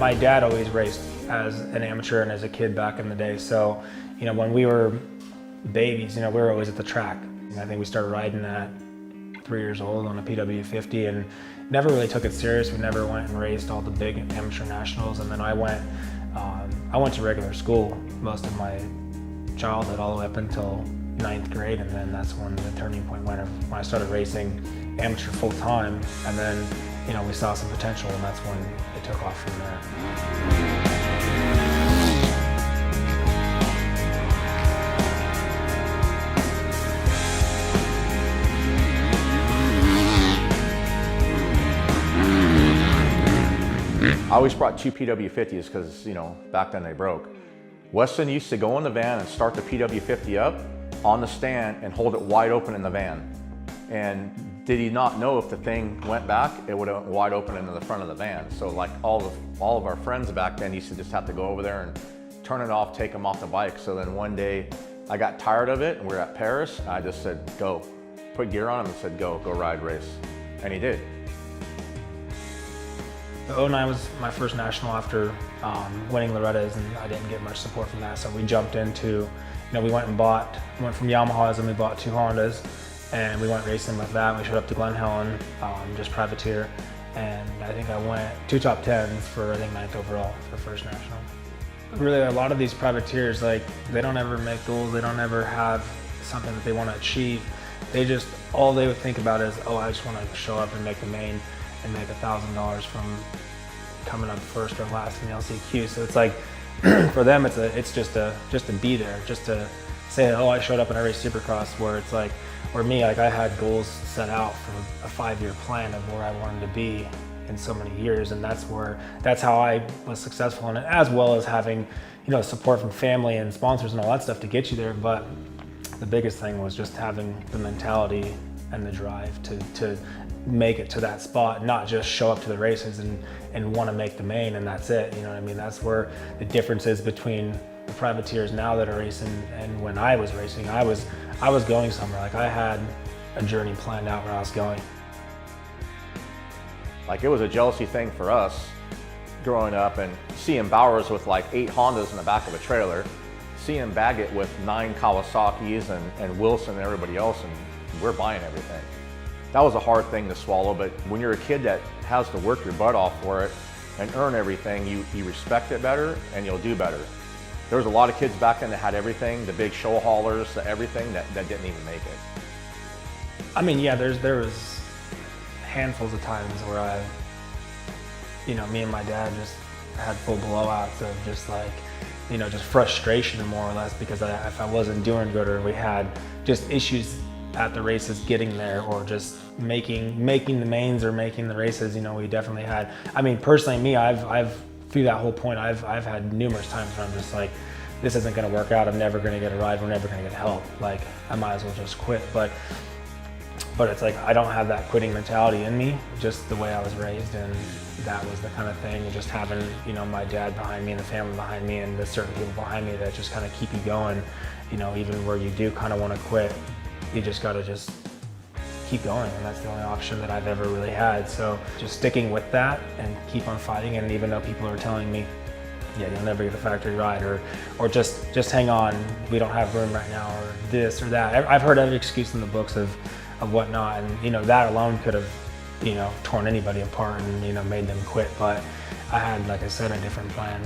My dad always raced as an amateur and as a kid back in the day. So, when we were babies, we were always at the track. I think we started riding at 3 years old on a PW50 and never really took it serious. We never went and raced all the big amateur nationals. And then I went to regular school most of my childhood, all the way up until 9th grade. And then that's when the turning point went when I started racing amateur full time. And then, we saw some potential, and that's when it took off from there. I always brought 2 PW50s because, back then they broke. Weston used to go in the van and start the PW50 up on the stand and hold it wide open in the van. And did he not know if the thing went back, it would have went wide open into the front of the van. So like all of our friends back then used to just have to go over there and turn it off, take them off the bike. So then one day I got tired of it and we were at Paris. And I just said, go. Put gear on him and said, go ride, race. And he did. The 09 was my first national after winning Loretta's, and I didn't get much support from that. So we jumped into, we went from Yamahas and we bought 2 Hondas, and we went racing with that. We showed up to Glen Helen, just privateer, and I think I went 2 top 10s for, I think, 9th overall for first national. Really, a lot of these privateers, they don't ever make goals. They don't ever have something that they want to achieve. All they would think about is, oh, I just want to show up and make the main and make $1,000 from coming up first or last in the LCQ. So it's like, for them, it's just to be there, just to say, oh, I showed up and I raced Supercross. Where it's like, or me, I had goals set out for a 5-year plan of where I wanted to be in so many years, and that's how I was successful in it, as well as having, support from family and sponsors and all that stuff to get you there. But the biggest thing was just having the mentality and the drive to make it to that spot, not just show up to the races and want to make the main and that's it. You know what I mean? That's where the difference is between the privateers now that are racing and when I was racing. I was going somewhere. I had a journey planned out where I was going. It was a jealousy thing for us growing up and seeing Bowers with 8 Hondas in the back of a trailer, seeing Baggett with 9 Kawasaki's and Wilson and everybody else, and we're buying everything. That was a hard thing to swallow, but when you're a kid that has to work your butt off for it and earn everything, you respect it better and you'll do better. There was a lot of kids back then that had everything, the big show haulers, everything that didn't even make it. I mean, yeah, there was handfuls of times where me and my dad just had full blowouts of just frustration more or less, because if I wasn't doing good or we had just issues at the races getting there, or just making the mains or making the races, we definitely had. I mean, personally, me, I've through that whole point, I've had numerous times where I'm just like, this isn't going to work out. I'm never going to get a ride. We're never going to get help. I might as well just quit. But it's like I don't have that quitting mentality in me, just the way I was raised, and that was the kind of thing. And just having my dad behind me and the family behind me and the certain people behind me that just kind of keep you going. Even where you do kind of want to quit, you just got to just keep going, and that's the only option that I've ever really had. So just sticking with that and keep on fighting. And even though people are telling me, yeah, you'll never get a factory ride, or just hang on, we don't have room right now, or this or that. I've heard every excuse in the books of whatnot, and that alone could have torn anybody apart and made them quit. But I had, like I said, a different plan.